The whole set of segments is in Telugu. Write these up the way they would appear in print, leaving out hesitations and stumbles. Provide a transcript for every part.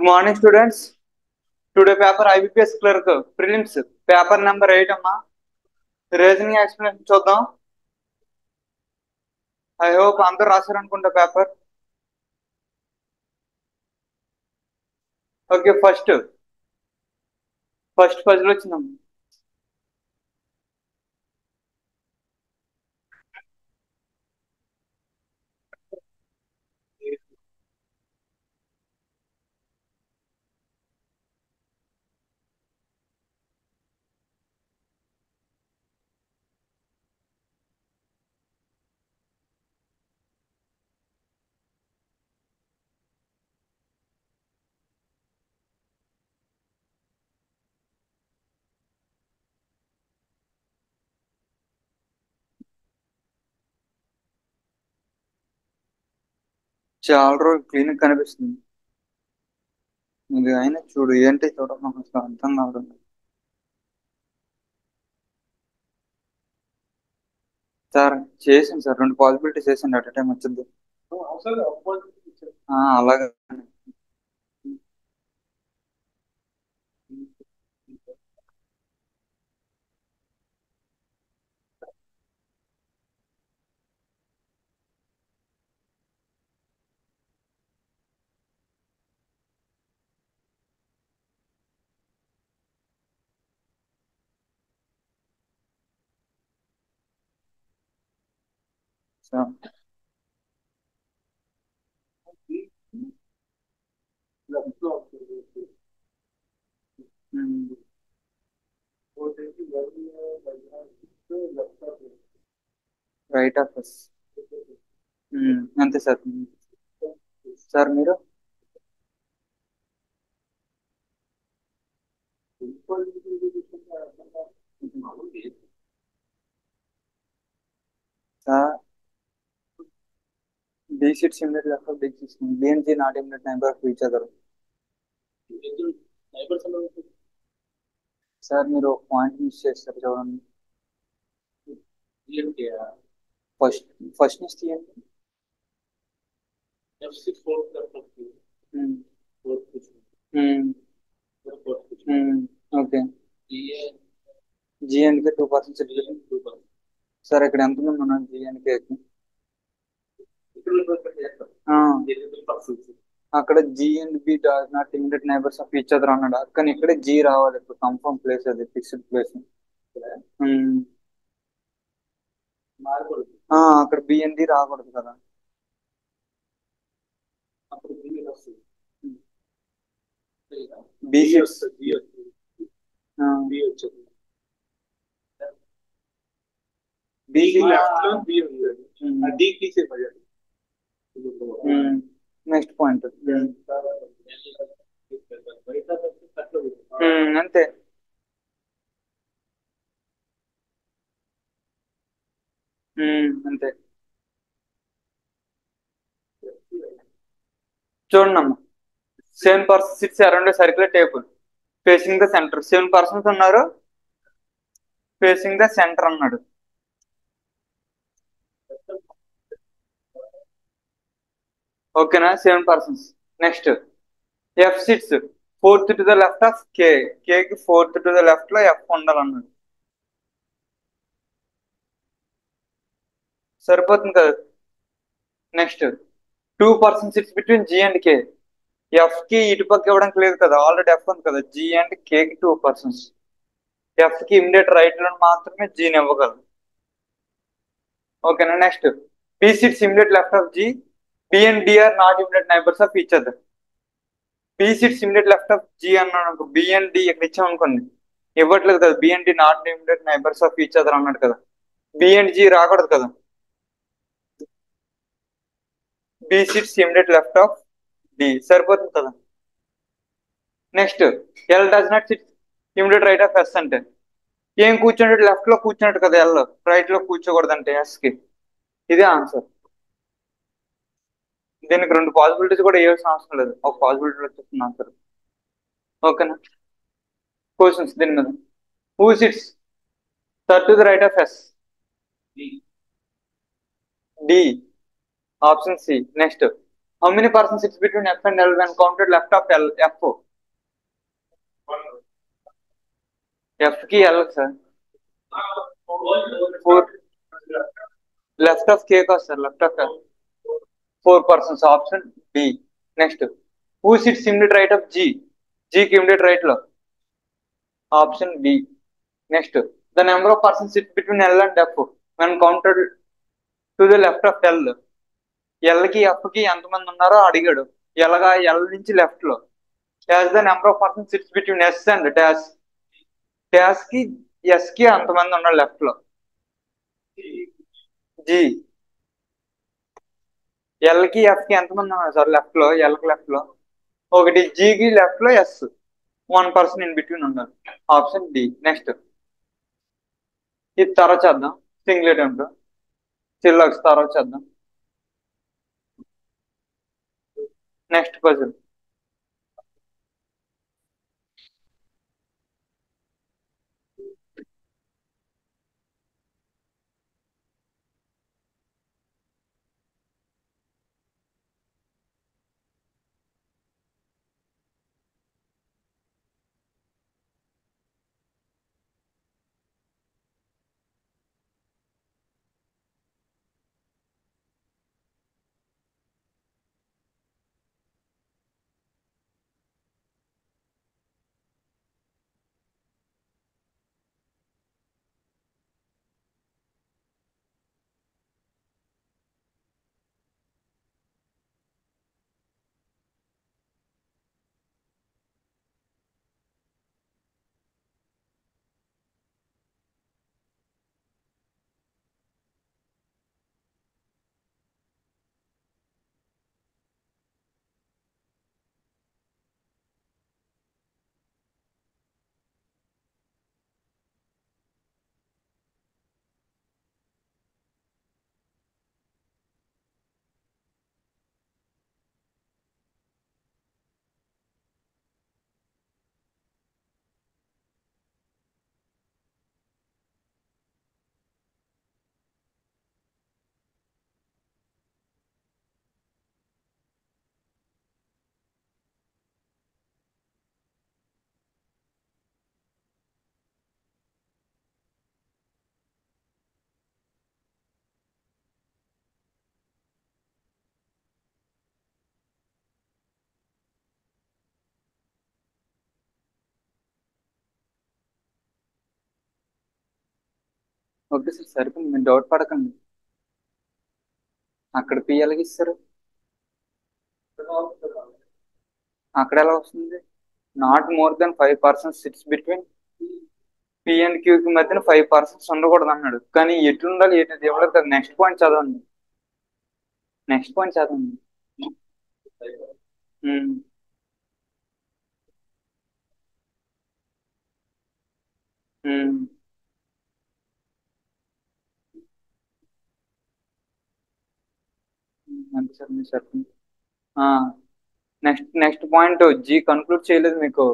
Good morning, students. Today paper IBPS clerk prelims paper number 8 అమ్మా. రీజనింగ్ ఎక్స్ప్లెనేషన్ చూద్దాం. ఐ హోప్ అందరూ రాశారు అనుకుంటా పేపర్. ఓకే, ఫస్ట్ పజిల్ వచ్చిందమ్మా. చాలా రోజు క్లీన్ కనిపిస్తుంది. ఇది అయినా చూడు ఏంటి చూడ నాకు అసలు అర్థం కావడం. సార్ చేసింది సార్, 2 పాసిబిలిటీ చేసింది అట్ టైం వచ్చింది. అలాగే సార్. Right of S. అంతే సార్. సార్ మీరు sir B sheet similar left of big system. B and G not infinite number of each other. Sir మీరు పాయింట్ మిస్ చేస్తారు చూడండి. ఫస్ట్ నుంచి తీయండి. ఓకే. GNK 2% certificate. సార్ ఇక్కడ ఎంతమంది ఉన్నారు జిఎన్కే? అక్కడ G and B does not immediate neighbours of each other అన్నాడు. కానీ ఇక్కడ జి రావాలి, ఇప్పుడు కన్ఫర్మ్ ప్లేస్, అది ఫిక్స్డ్ ప్లేస్. అక్కడ బి అండ్ డి రాకూడదు కదా. బి నెక్స్ట్ పాయింట్ అంతే. అంతే చూడండి అమ్మా. 7 persons sits around a circular table facing the center. 7 persons ఉన్నారు, ఫేసింగ్ ద సెంటర్ అన్నాడు. ఓకేనా? 7 persons. Next F sits 4th to the left of K. K కి 4th to the left లో F ఉండాలన్నాడు. సరిపోతుంది కదా. Next 2 persons sits between G and K. F కి ఇటు పక్క ఇవ్వడానికి లేదు కదా, ఆల్రెడీ F ఉంది కదా. G అండ్ K కి 2 persons. F కి ఇమిడియట్ రైట్ లో మాత్రమే G ని ఇవ్వగలరు. ఓకేనా? Next B sits immediate left of G. B and D are not immediate neighbors of each other. B sits immediate left of G అన్నాడు. B and D ఇక్కడ ఇచ్చాం అనుకోండి, ఇవ్వట్లేదు కదా. B and D not immediate neighbors of each other అన్నాడు కదా. B and G రాకూడదు కదా. B sits immediate left of D సరిపోతుంది కదా. Next L does not sit immediate right of S అంటే ఏం కూర్చున్నట్టు లెఫ్ట్ లో కూర్చున్నట్టు కదా. L రైట్ లో కూర్చోకూడదు అంటే S కి. ఇదే ఆన్సర్. దీనికి 2 పాసిబిలిటీస్ కూడా వేయాల్సిన అవసరం లేదు, ఒక పాసిబిలిటీ వచ్చేస్తుంది ఆన్సర్. ఓకేనా? క్వశ్చన్స్ దీని మీద. Who sits third to the right of S? D, option C. Next How many persons sits between F and L when counted left of L? F. F की L sir. 4. Left of K का sir. Left of L. 4 persons. Option B. Next. Who sits immediate right of G? G की immediate right low. Option B. Next. The number of persons sits between L and F when counted to the left of L. L కి F కి ఎంతమంది ఉన్నారో అడిగాడు. ఎలాగా L నుంచి లెఫ్ట్ లో. As the number of persons sits between S and dash. Dash కి S కి అంతమంది ఉన్నారు లెఫ్ట్ లో. G. L కి F కి ఎంతమంది ఉన్నారు సార్ లెఫ్ట్ లో? L కి లెఫ్ట్ లో ఒకటి, G కి లెఫ్ట్ లో S. 1 పర్సన్ ఇన్ బిట్వీన్ ఉన్నారు. Option D. నెక్స్ట్. ఇది తర్వాత చేద్దాం. సింగులేట్ ఉంటూ చిల్లాక్స్ తర్వాత చేద్దాం. Next puzzle. ఓకే సార్, సరిపోయింది. మీరు డౌట్ పడకండి. అక్కడ పి ఎలాగ ఇస్తారు? అక్కడ ఎలా వస్తుంది? Not more than 5 persons sits between P and క్యూకి మధ్యన 5 పర్సన్స్ ఉండకూడదు అన్నాడు. కానీ ఎట్లుండాలి ఏంటి ఇవ్వలేదు కదా. నెక్స్ట్ పాయింట్ చదవండి. నెక్స్ట్ పాయింట్ చదవండి. ఉమ్, ఉమ్, అంతే సార్, మీరు చెప్పండి. నెక్స్ట్ పాయింట్ జీ కన్క్లూడ్ చేయలేదు మీకు.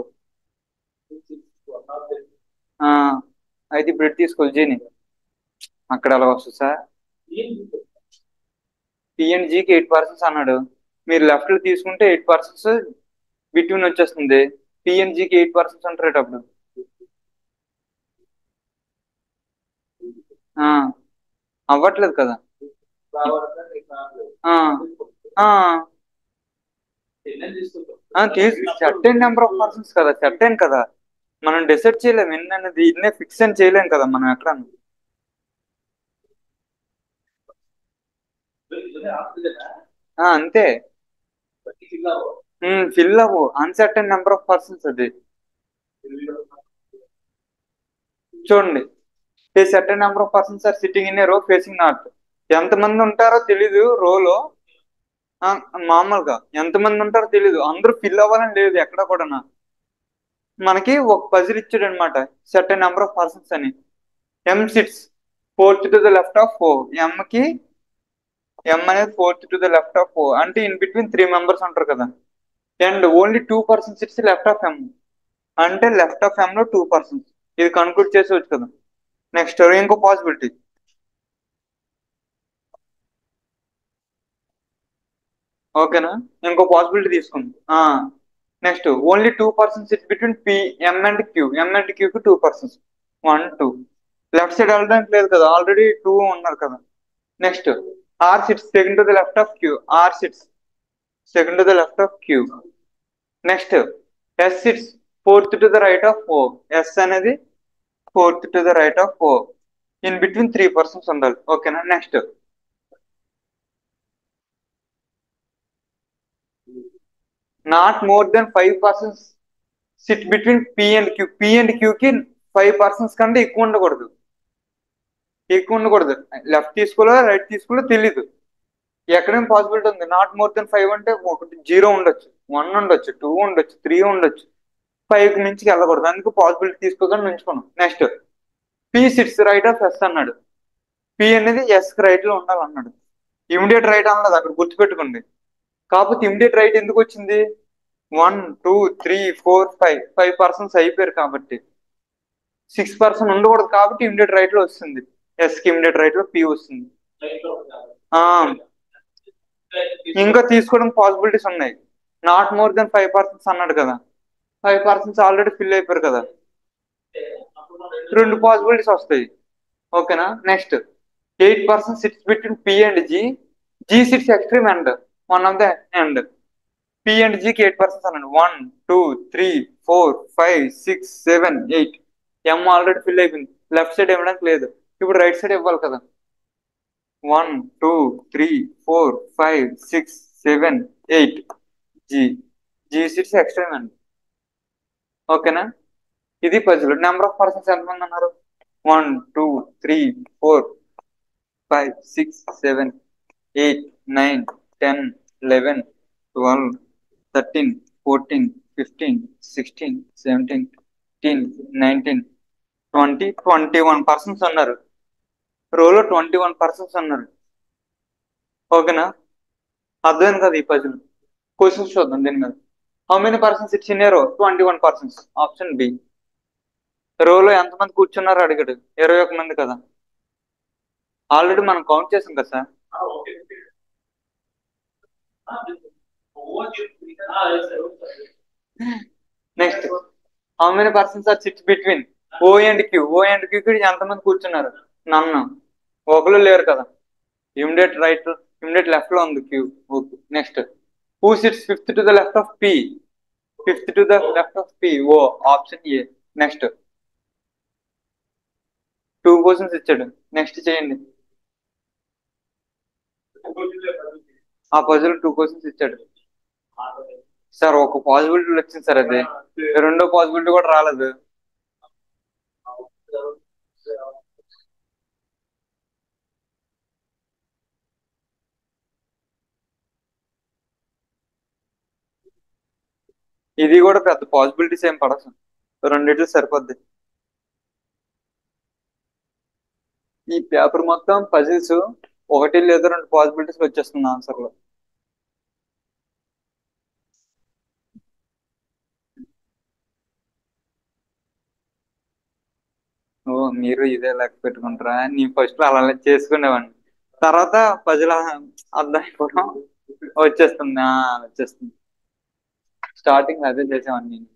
ఆ, అయితే ఇప్పుడు ఎటు తీసుకోవాలి జీని? అక్కడ అలా వస్తుంది సార్. పి అండ్ జీకి 8 పర్సన్స్ అన్నాడు. మీరు లెఫ్ట్ లో తీసుకుంటే 8 పర్సన్స్ బిట్వీన్ వచ్చేస్తుంది. పి అండ్ జీకి 8 పర్సన్స్ ఉంటారు అప్పుడు. ఆ, అవ్వట్లేదు కదా. ఆ, ఆ, సర్టెన్ నెంబర్ ఆఫ్ పర్సన్స్ కదా, సర్టెన్ కదా. మనం డిసైడ్ చేయలేము ఎన్ని అనేది, ఇన్నే ఫిక్స్ అని చేయలేం కదా మనం ఎక్కడ. అంతే. ఫిల్ అవ్వు, అన్సర్టెన్ నెంబర్ ఆఫ్ పర్సన్స్ అది. చూడండి, a certain number of persons are sitting in a row facing north. ఎంతమంది ఉంటారో తెలీదు రోలో. మామూలుగా ఎంతమంది ఉంటారో తెలీదు, అందరూ ఫిల్ అవ్వాలని లేదు ఎక్కడ కూడా. మనకి ఒక పజిల్ ఇచ్చాడు అనమాట, సర్టెన్ నెంబర్ ఆఫ్ పర్సన్స్ అని. M sits fourth to the left of four. M అనేది fourth to the left of four అంటే ఇన్ బిట్వీన్ 3 మెంబర్స్ ఉంటారు కదా. And only 2 persons sits left of M అంటే లెఫ్ట్ ఆఫ్ ఎం లో 2 పర్సన్స్. ఇది కన్క్లూడ్ చేసేవచ్చు కదా. నెక్స్ట్ ఇంకో పాసిబిలిటీ. ఓకేనా. ఇంకో పాసిబిలిటీ తీసుకుందాం. Next only 2 persons sits between P M and క్యూకి 2 పర్సన్స్. 1 2 లెఫ్ట్ సైడ్ వెళ్ళడానికి లేదు కదా, ఆల్రెడీ 2 ఉన్నారు కదా. Next R sits second to the left of Q. R sits second to the left of Q. Next S sits fourth to the right of O. S అనేది fourth to the right of O. In between 3 persons ఉండాలి. ఓకేనా. Next not more than 5 persons sit between P and Q. P and క్యూకి 5 పర్సన్స్ కంటే ఎక్కువ ఉండకూడదు. ఎక్కువ ఉండకూడదు. లెఫ్ట్ తీసుకోవాలో రైట్ తీసుకోవాలో తెలీదు. ఎక్కడేం పాసిబిలిటీ ఉంది. నాట్ మోర్ దెన్ 5 అంటే ఒకటి 0 ఉండొచ్చు, 1 ఉండొచ్చు, 2 ఉండొచ్చు, 3 ఉండొచ్చు. 5 నుంచి వెళ్ళకూడదు. అందుకు పాసిబిలిటీ తీసుకోగానే ఉంచుకున్నాం. Next P sits right of S అన్నాడు. పి అనేది ఎస్ కి రైట్ లో ఉండాలన్నాడు. ఇమిడియట్ రైట్ అన్నది అక్కడ గుర్తుపెట్టుకోండి. కాకపోతే ఇమిడియట్ రైట్ ఎందుకు వచ్చింది? 1 2 3 4 5 5 పర్సన్స్ అయిపోయారు కాబట్టి. 6 పర్సన్ ఉండకూడదు కాబట్టి ఇమిడియట్ రైట్ లో వస్తుంది. ఎస్ కి ఇమిడియట్ రైట్ లో పి వస్తుంది. ఆ ఇంకా తీసుకోవడం పాసిబిలిటీస్ ఉన్నాయి. నాట్ మోర్ దెన్ 5 పర్సన్స్ అన్నాడు కదా. 5 పర్సన్స్ ఆల్రెడీ ఫిల్ అయిపోయారు కదా. 2 పాసిబిలిటీస్ వస్తాయి. ఓకేనా. Next 8 persons sits between P and G. G sits extreme end, one of the end. P and జికి 8 పర్సన్స్ అన్నాడు. 1 2 3 4 5 6 7 8. ఎం ఆల్రెడీ ఫిల్ అయిపోయింది. లెఫ్ట్ సైడ్ ఇవ్వడానికి లేదు. ఇప్పుడు రైట్ సైడ్ ఇవ్వాలి కదా. 1 2 3 4 5 6 7 8. G G sits extreme end. ఓకేనా. ఇది పజిల్. నెంబర్ ఆఫ్ పర్సన్స్ ఎంతమంది అన్నారు? 1 2 3 4 5 6 7 8 9 10 11 12 13 14 15 16 17 18 19 20 21 రోలో 21 పర్సన్స్ ఉన్నారు. ఓకేనా. అర్థమైంది కదా ఈ పజిల్. క్వశ్చన్స్ చూద్దాం దీని మీద. How many persons it's in a రో? 21 పర్సన్స్. Option B. రోలో ఎంతమంది కూర్చున్నారు అడిగాడు. 21 మంది కదా. ఆల్రెడీ మనం కౌంట్ చేసాం కదా sir. Next how many persons are sits between O and Q. O and క్యూకి ఎంతమంది కూర్చున్నారు? నన్ను. ఒకరు లేరు కదా. ఇమిడియట్ రైట్ ఇమిడియట్ లెఫ్ట్ లో ఉంది Q. Okay. Next who sits fifth to the left of P. Fifth to the left of P. O. Option A. Next 2 questions ఇచ్చాడు. నెక్స్ట్ చేయండి. ఆ పజిల్ 2 క్వశ్చన్స్ ఇచ్చాడు సార్. ఒక పాసిబిలిటీ వచ్చింది సార్. అది రెండో పాసిబిలిటీ కూడా రాలేదు. ఇది కూడా పెద్ద పాసిబిలిటీస్ ఏం పడదు. రెండిట్లు సరిపోద్ది. ఈ పేపర్ మొత్తం పజిల్స్ ఒకటి లేదా 2 పాసిబిలిటీస్ వచ్చేస్తుంది ఆన్సర్ లో. ఓ మీరు ఇదే లెక్క పెట్టుకుంటారా? నేను ఫస్ట్ అలా చేసుకునేవాడిని. తర్వాత పజిల్ అర్థం అయిపోవడం వచ్చేస్తుంది. వచ్చేస్తుంది. స్టార్టింగ్ అదే చేసేవాడిని నేను.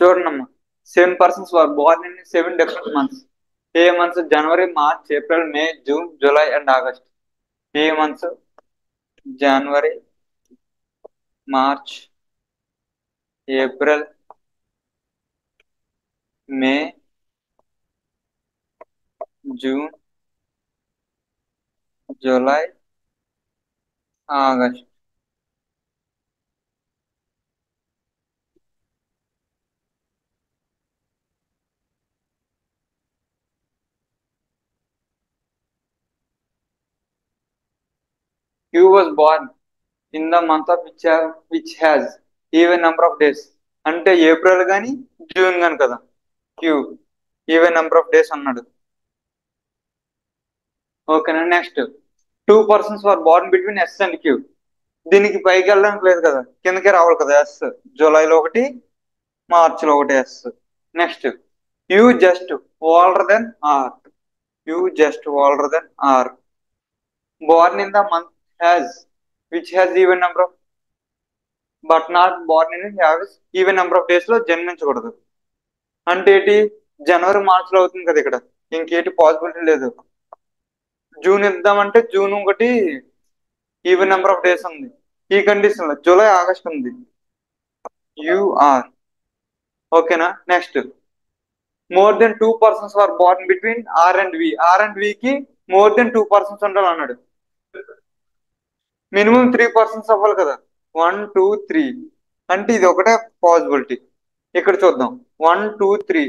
చూడండమ్మా, 7 persons were born in 7 different months. A months? January, March, April, May, June, July and August. A months? January, March, April, May, June, July, August. Q was born in the month of which has even number of days. అంటే ఏప్రిల్ కానీ జూన్ కానీ కదా. Q even number of days అన్నాడు. ఓకేనా. Next, 2 persons were born between S and Q. దీనికి పైకి వెళ్ళడానికి లేదు కదా, కిందకే రావాలి కదా. ఎస్ జూలైలో ఒకటి, మార్చిలో ఒకటి S. Next, U just older than R. U just older than R. Born in the month has which has even number of but not born in have even number of days లో జన్మించకూడదు. అంటే ఏంటి? జనవరి మార్చిలో అవుతుంది కదా ఇక్కడ, ఇంకేంటి పాసిబిలిటీ లేదు. జూన్ ఇద్దామంటే జూన్ ఒకటి ఈవెన్ నెంబర్ ఆఫ్ డేస్ ఉంది. ఈ కండిషన్ లో జూలై, ఆగస్ట్ ఉంది. యూఆర్. ఓకేనా. Next, more than 2 persons were born between R and V. R and V కి మోర్ దెన్ 2 persons ఉండాలి అన్నాడు. మినిమం 3 persons అవ్వాలి కదా. 1 2 3 అంటే ఇది ఒకటే పాసిబిలిటీ. ఇక్కడ చూద్దాం. 1 2 3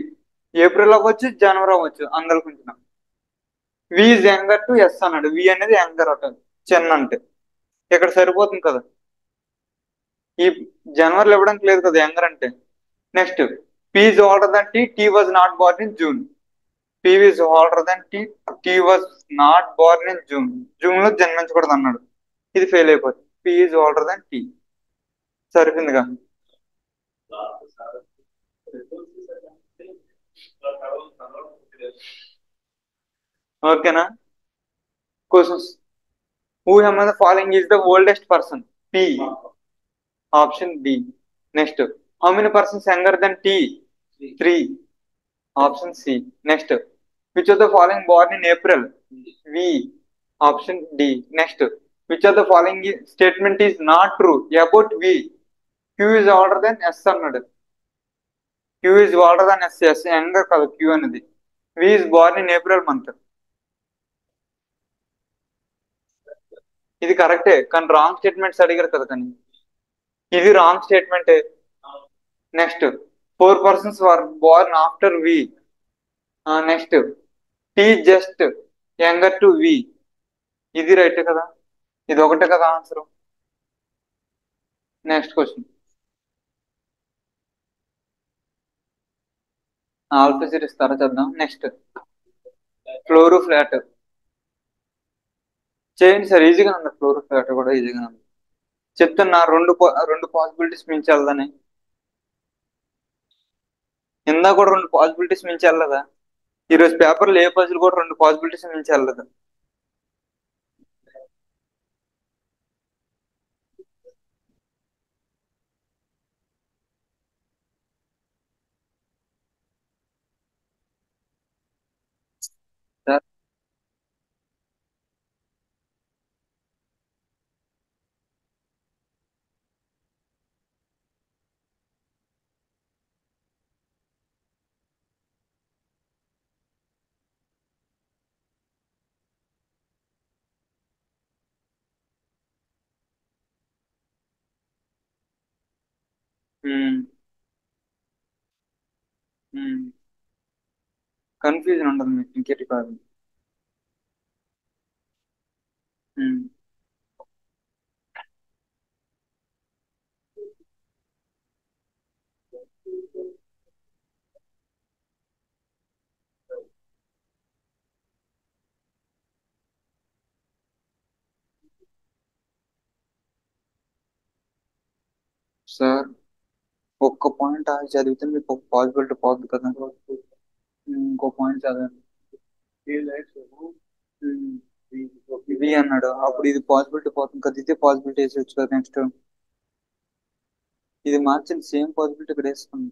ఏప్రిల్ అవ్వచ్చు, జనవరి అవ్వచ్చు, అందులో కొంచెం. వి ఇస్ యంగర్ టు ఎస్ అన్నాడు. వి అనేది యంగర్ అట, చిన్న అంటే ఇక్కడ సరిపోతుంది కదా. ఈ జనవరిలో ఇవ్వడానికి లేదు కదా యంగర్ అంటే. Next, P is older than T. T was not born in June. P is older than T. T was not born in June. June లో జన్మించకూడదు అన్నాడు. ఇది ఫెయిల్ అయిపోతుంది. P is older than T. సరిపోయిందిగా. ఓకేనా. Questions. Who among the following is the oldest person? P. Option B. Next, how many persons younger than T? 3. Option C. Next, which of the following born in April? V. Option D. Next, which of the following statement is not true about V? Q is older than S అన్నాడు. Q is older than S. S younger కాదు క్యూ అనేది. V is born in April month. ఇది కరెక్టే, కానీ రాంగ్ స్టేట్మెంట్స్ అడిగారు కదా. కానీ ఇది రాంగ్ స్టేట్మెంటే. Next, 4 persons were born after V. Next, T just younger to V. ఇది రైట్ కదా. ఇది ఒకటే కదా ఆన్సర్. Next question. ఆల్ఫిజిట్ ఇస్తారా చూద్దాం. నెక్స్ట్, ఫ్లోరో ఫ్లాట్ చేయండి సార్. ఈజీగా ఉంది. ఫ్లోరో ఫ్లాట్ కూడా ఈజీగా ఉంది. చెప్తున్నా, రెండు పాసిబిలిటీస్ మించి వెళ్ళదని. ఇందా కూడా 2 పాసిబిలిటీస్ మించి వెళ్ళదా. ఈరోజు పేపర్లో ఏ పజిల్ కూడా 2 పాసిబిలిటీస్ మించి వెళ్ళదు. సార్, కన్ఫ్యూజన్ ఉండదు మీకు, ఇంకేటి కాదు. ఉమ్. సార్, ఒక్క పాయింట్ చదివితే మీకు ఒక పాసిబిలిటీ పోతుంది కదా. ఇంకో పాయింట్ చదవండి. ఉమ్. ఇది అన్నాడు, అప్పుడు ఇది పాసిబిలిటీ పోతుంది కదా. ఇదే పాసిబిలిటీ వేసి వచ్చు కదా. నెక్స్ట్, ఇది మార్చింది, సేమ్ పాసిబిలిటీ ఇక్కడ వేసుకుంది.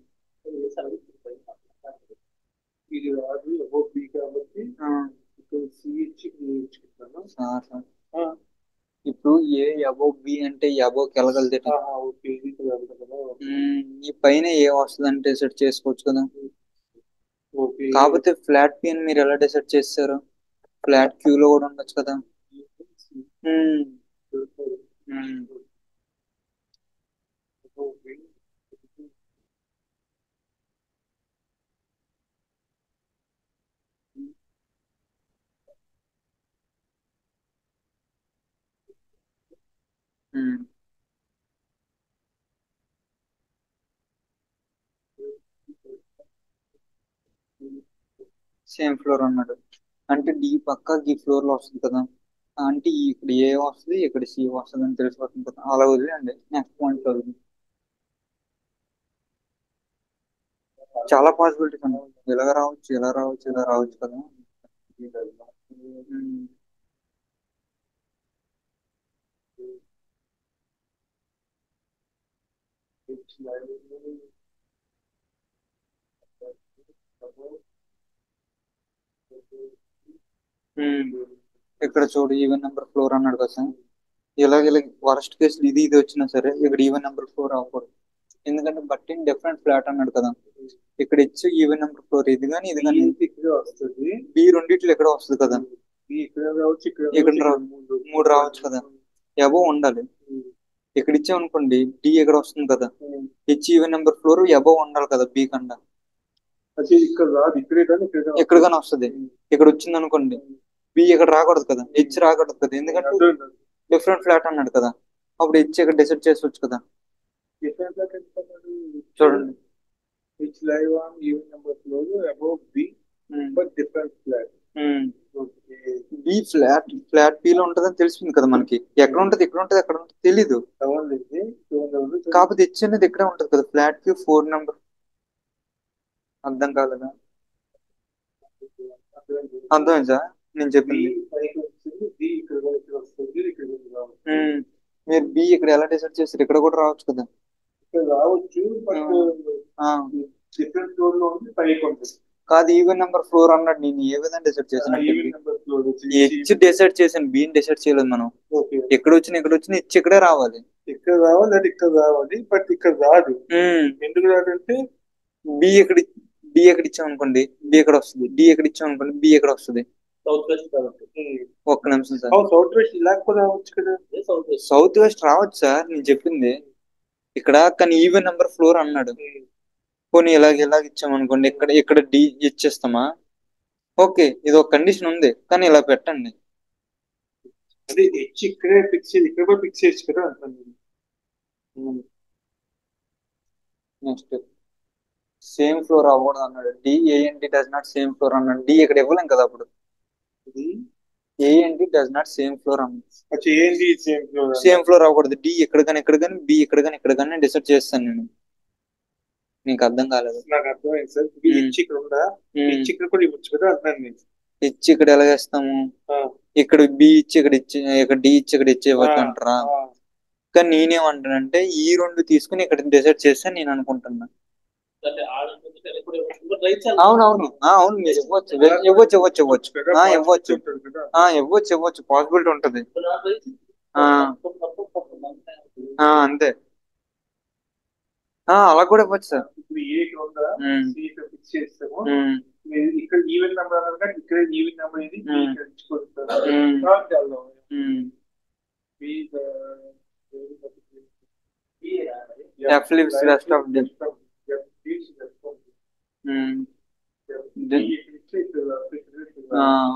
ఇది రాదు అబౌవ్ బి కాబట్టి ఇక్కడ సిహెచ్ నేర్చుకుంటాను సార్ సార్. ఇప్పుడు ఏ అబోవ్ బి అంటే అబోవ్ కెలగలదు. ఓకే ఇది కదా. ఈ పైన ఏ వస్తుంది అంటే సెట్ చేసుకోవచ్చు కదా. ఓకే కాకపోతే ఫ్లాట్ పి అని మీరు ఎలా డిసైడ్ చేస్తారు? ఫ్లాట్ క్యూ లో కూడా ఉండొచ్చు కదా. మ్మ్. మ్మ్. మ్మ్. సేమ్ ఫ్లోర్ అన్నాడు అంటే డి పక్క ఈ ఫ్లోర్ లో వస్తుంది కదా. అంటే ఇక్కడ ఏ వస్తుంది ఇక్కడ సి వస్తుంది అని తెలిసిపోతుంది కదా. అలా వదిలేండి నెక్స్ట్ పాయింట్ చదువు. చాలా పాసిబిలిటీస్ ఉన్నాయి. ఇలా రావచ్చు ఇలా రావచ్చు ఇలా రావచ్చు కదా. ఉమ్, ఉమ్. ఇక్కడ చూడు ఈవెన్ నెంబర్ ఫ్లోర్ అన్నాడు కదా సార్. ఇలా వరస్ట్ కేసు ఇది ఇది వచ్చినా సరే ఇక్కడ ఈవెన్ నెంబర్ ఫ్లోర్ అవ్వకూడదు. ఎందుకంటే బట్టి డిఫరెంట్ ఫ్లాట్ అన్నాడు కదా. ఇక్కడ ఇచ్చి ఈవెన్ నెంబర్ ఫ్లోర్ ఇది కానీ ఇది కానీ ఇక్కడ వస్తుంది. బి రెండిట్లో ఇక్కడ వస్తుంది కదా. ఇక్కడ రావచ్చు ఇక్కడ మూడు రావచ్చు కదా. ఎబో ఉండాలి. ఇక్కడ ఇచ్చామనుకోండి డి ఎక్కడ వస్తుంది కదా. H even number floor above ఉండాలి కదా బి కన్నా. ఇక్కడ రాదు ఇక్కడ కానీ వస్తుంది. ఇక్కడ వచ్చింది అనుకోండి బి ఇక్కడ రాకూడదు కదా. హెచ్ రాకూడదు కదా ఎందుకంటే డిఫరెంట్ ఫ్లాట్ అన్నాడు కదా. అప్పుడు హెచ్ ఇక్కడ డిసైడ్ చేసుకోవచ్చు కదా. చూడండి H live on even number floor above B but different flat. B flat flat B లో ఉంటదని తెలిసింది కదా మనకి. ఎక్కడ ఉంటది ఇక్కడ ఉంటది ఎక్కడ ఉంటది తెలీదు. కాకపోతే హెచ్ అనేది ఇక్కడే ఉంటది కదా. Flat Q 4 number. అర్థం కాలేదా? అర్థమైందా నేను చెప్పింది? ఉమ్, మీరు బి ఇక్కడ ఎలా డిసైడ్ చేస్తారు? ఇక్కడ కూడా రావచ్చు కదా. రావచ్చు డిఫరెంట్ ఫ్లోర్ లో ఉంది పైకి ఉంటుంది. కాదు ఈవెన్ నెంబర్ ఫ్లోర్ అన్నాడు. నేను ఏ విధంగా డిసైడ్ చేశాను? హెచ్ డిసైడ్ చేశాను, బిని డిసైడ్ చేయలేదు మనం. ఎక్కడ వచ్చిన హెచ్ ఇక్కడే రావాలి. ఇక్కడ రావాలి అది ఇక్కడ రావాలి బట్ ఇక్కడ రాదు. ఎందుకు రాదంటే బి ఎక్కడ బి ఎక్కడ ఇచ్చాం అనుకోండి బి ఎక్కడ వస్తుంది. డి ఎక్కడ ఇచ్చాం అనుకోండి బి ఎక్కడ వస్తుంది. సౌత్ వెస్ట్ కాబట్టి. ఒక్క నిమిషం సార్. సౌత్ వెస్ట్ లేకపోతే రావచ్చు కదా. సౌత్ వెస్ట్ రావచ్చు సార్ నేను చెప్పింది. ఇక్కడ కానీ ఈవెన్ నెంబర్ ఫ్లోర్ అన్నాడు. పోనీ ఇలాగ ఇచ్చామనుకోండి ఇక్కడ ఇక్కడ డి ఇచ్చేస్తామా? ఓకే ఇది ఒక కండిషన్ ఉంది కానీ ఇలా పెట్టండి. అదే హెచ్ ఇక్కడే ఫిక్స్ ఇక్కడ కూడా ఫిక్స్ చేయొచ్చు కదా అంటాను. నెక్స్ట్ సేమ్ ఫ్లోర్ అవ్వకూడదు అన్నాడు. D and does not same floor అన్నాడు. డి ఇక్కడ ఇవ్వలేం కదా అప్పుడు. And does not same floor అన్నాడు. సేమ్ ఫ్లోర్ అవ్వకూడదు. డి ఇక్కడ కానీ బి ఇక్కడ కానీ డిసైడ్ చేస్తాను నేను. నీకు అర్థం కాలేదు? నాకు అర్థమైంది సార్. హెచ్ ఇక్కడ ఉందా? హెచ్ ఇక్కడ కూడా ఇవ్వచ్చు కదా అర్థం. హెచ్ ఇక్కడ ఎలా చేస్తాము? ఇక్కడ బి ఇచ్చి ఇక్కడ డి ఇచ్చి ఇక్కడ ఇచ్చేవచ్చు అంటారా? కానీ నేనేమంటానంటే ఈ రెండు తీసుకుని ఇక్కడ డిసైడ్ చేస్తే నేను అనుకుంటున్నా. అవునవును అవును మీరు ఇవ్వచ్చు పాసిబిలిటీ ఉంటది. అంతే అలా కూడా ఇవ్వచ్చు సార్. ఇక్కడ ఈవెన్ నెంబర్ ఇక్కడ ఈవెన్ నెంబర్ ఇది F leaves rest of them.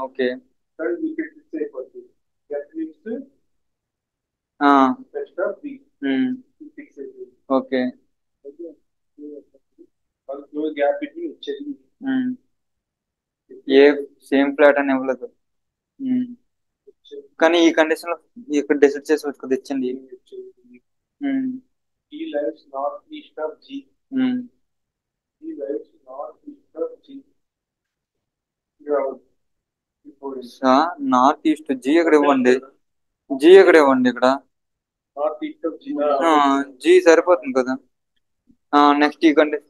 Okay. Okay. A same flat అని ఇవ్వలేదు. కానీ ఈ కండిషన్ లో ఇక్కడ డిసైడ్ చేసుకోవచ్చు కదా. ఇచ్చండి నార్త్ ఈస్ట్ జీ ఎక్కడ ఇవ్వండి. జీ ఎక్కడ ఇవ్వండి. ఇక్కడ జీ సరిపోతుంది కదా. నెక్స్ట్ ఈ కండిషన్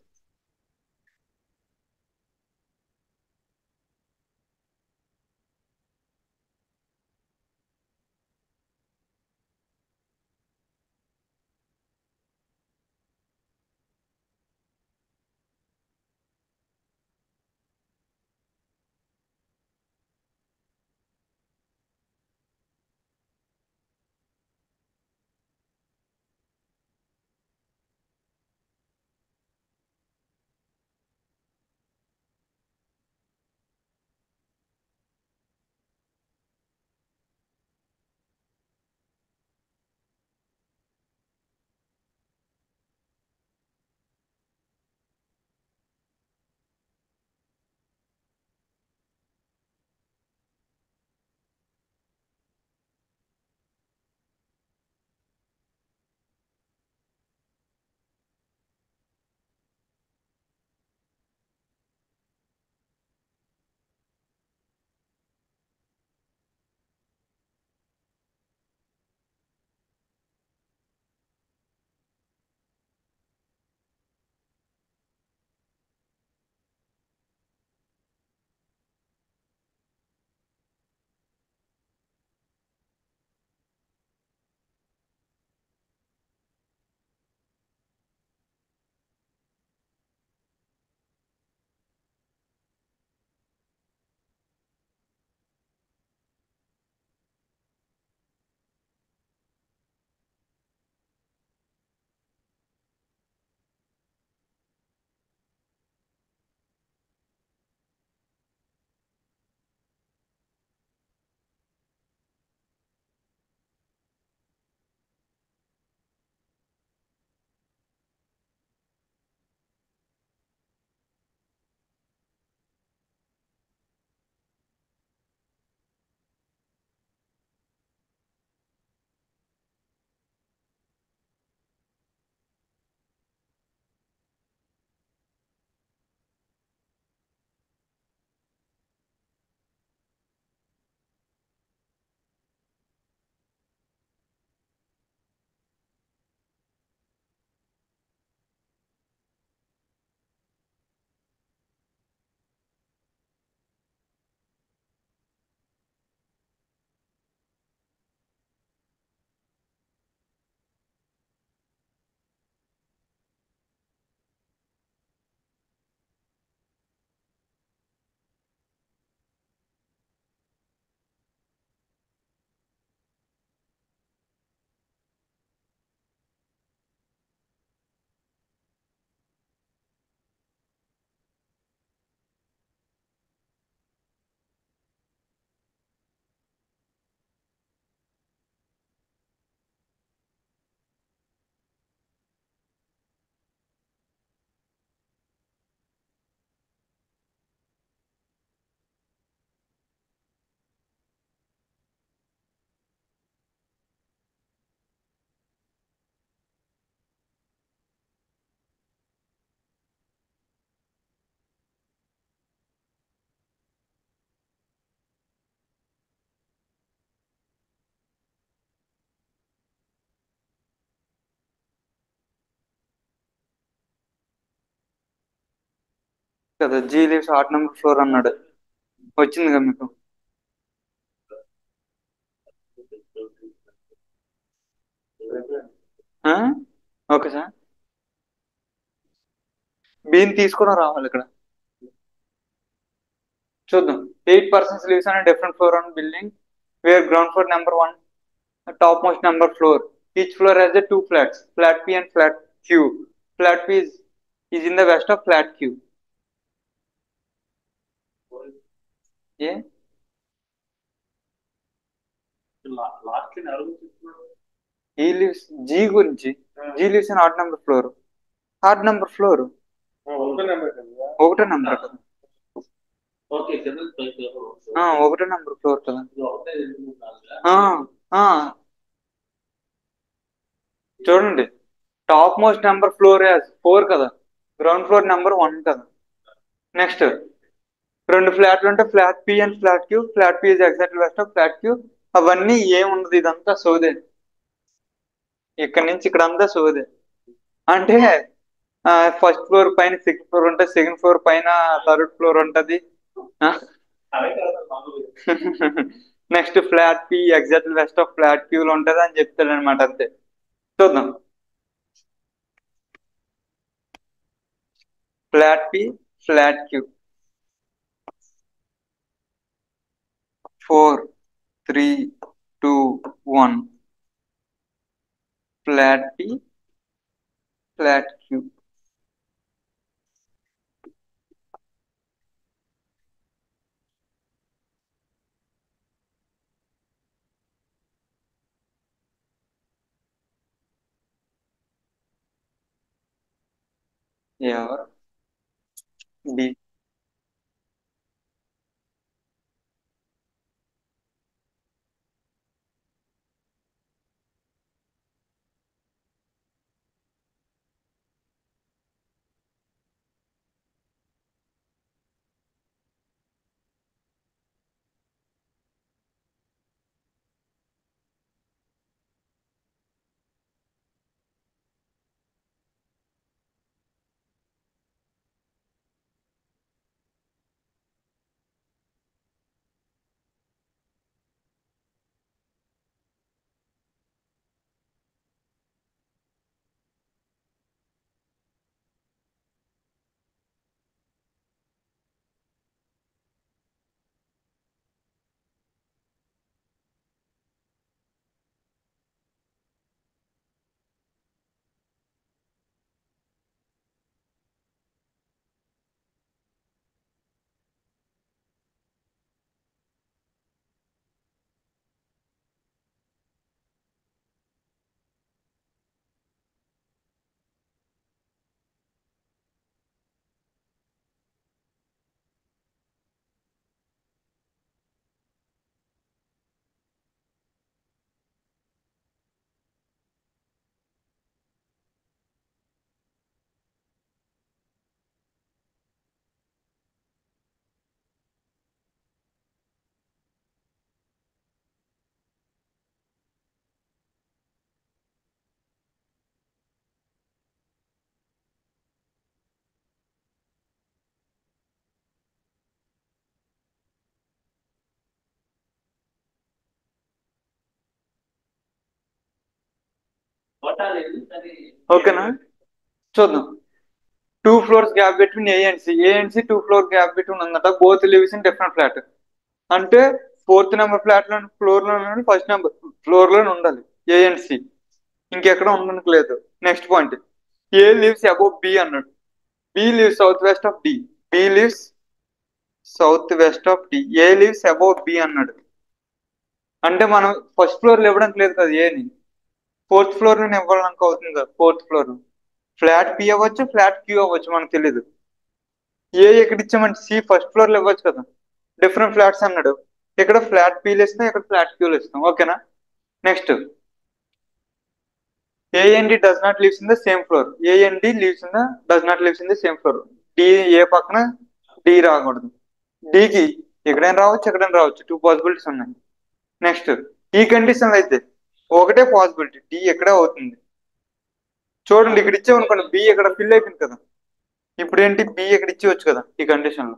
కదా, G lives odd number floor అన్నాడు. వచ్చింది కదా మీకు. ఆ? Okay sir. బీని తీసుకుని రావాలి ఇక్కడ. చూద్దాం. 8 persons lives on a different floor on building where ground floor number one, topmost number floor. Each floor has a two flats, flat P and flat Q. Flat P is in the west of flat Q. ఏ ఈ లివ్స్ జీ గురించి. G lives in odd number floor. Odd number floor ఒకటో నెంబర్ కదా. ఒకటో నెంబర్ ఫ్లోర్ కదా. ఆ, ఆ, చూడండి, టాప్ మోస్ట్ నెంబర్ ఫ్లోర్ 4 కదా, గ్రౌండ్ ఫ్లోర్ నెంబర్ 1 కదా. నెక్స్ట్ రెండు ఫ్లాట్లు ఉంటే flat P and flat Q. Flat P is exactly west of flat Q. అవన్నీ ఏముండదు, ఇదంతా సోదే. ఇక్కడ నుంచి ఇక్కడ అంతా సోదే. అంటే ఫస్ట్ ఫ్లోర్ పైన సెకండ్ ఫ్లోర్ ఉంటుంది, సెకండ్ ఫ్లోర్ పైన థర్డ్ ఫ్లోర్ ఉంటది. Next flat P exactly west of flat క్యూలో ఉంటది అని చెప్తాడు అనమాట. అంతే. చూద్దాం. Flat P, flat Q. 4, 3, 2, 1. Flat P, flat Q. ఎవరు? బి. ఓకేనా. చూద్దాం. 2 floors gap between A and C. A and C 2 floor gap between ఉందట. Both lives in different flat. అంటే ఫోర్త్ నెంబర్ ఫ్లోర్ లో ఫస్ట్ నెంబర్ ఫ్లోర్ లోనే ఉండాలి ఏ అండ్ సి. ఇంకెక్కడ ఉండడానికి లేదు. Next point, A lives above B అన్నాడు. B lives south west of D. B lives south west of D. A lives above B అన్నాడు. అంటే మనం ఫస్ట్ ఫ్లోర్ లో ఇవ్వడానికి లేదు కదా ఏని. ఫోర్త్ ఫ్లోర్ లో ఇవ్వడానికి అవుతుంది కదా. ఫోర్త్ ఫ్లోర్ ఫ్లాట్ పి అవ్వచ్చు, ఫ్లాట్ క్యూ అవ్వచ్చు, మనకు తెలియదు. ఏ ఎక్కడ ఇచ్చామంటే సి ఫస్ట్ ఫ్లోర్ లో ఇవ్వచ్చు కదా. డిఫరెంట్ ఫ్లాట్స్ అన్నాడు. ఇక్కడ ఫ్లాట్ పీలు ఇస్తాం, ఇక్కడ ఫ్లాట్ క్యూలు ఇస్తాం. ఓకేనా. Next, A and D does not lives in the same floor. A and D lives in the does not lives in the same floor. D A పక్కన డి రాకూడదు. డికి ఎక్కడైనా రావచ్చు, ఎక్కడైనా రావచ్చు. 2 పాసిబిలిటీస్ ఉన్నాయి. నెక్స్ట్, ఈ కండిషన్ అయితే ఒకటే పాసిబిలిటీ, డి ఎక్కడే అవుతుంది. చూడండి, ఇక్కడ ఇచ్చామనుకోండి, బి ఇక్కడ ఫిల్ అయిపోయింది కదా. ఇప్పుడు ఏంటి బి ఇక్కడ ఇచ్చేవచ్చు కదా ఈ కండిషన్ లో.